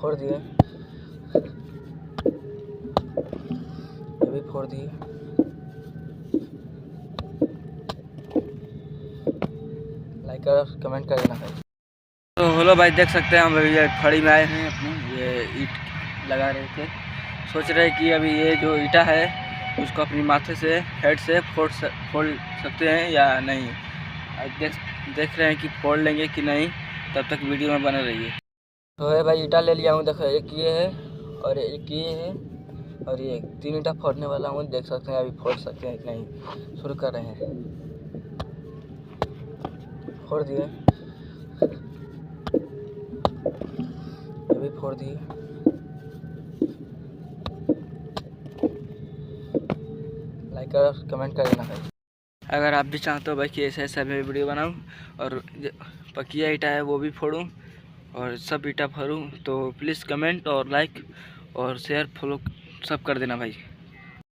फोड़ दिए, ये भी फोड़ दिए। लाइक कर कमेंट कर देना भाई। तो हेलो भाई, देख सकते हैं हम अभी ये फड़ी में आए हैं अपनी, ये ईंट लगा रहे थे। सोच रहे हैं कि अभी ये जो ईंटा है उसको अपनी माथे से हेड से फोड़ सकते हैं या नहीं। अब देख रहे हैं कि फोड़ लेंगे कि नहीं। तब तक वीडियो में बने रहिए। तो है भाई, ईंटा ले लिया हूँ। देखो, एक ये है और एक ये है और ये 3 ईंटा फोड़ने वाला हूँ। देख सकते हैं अभी फोड़ सकते हैं कि नहीं। शुरू कर रहे हैं। फोड़ दिए, ये भी फोड़ दिए। लाइक कर कमेंट कर देना भाई। अगर आप भी चाहते हो भाई कि ऐसा मैं वीडियो बनाऊं और पकिया ईंटा है वो भी फोड़ूं और सब ईंटा फोड़ूं, तो प्लीज़ कमेंट और लाइक और शेयर फॉलो सब कर देना भाई।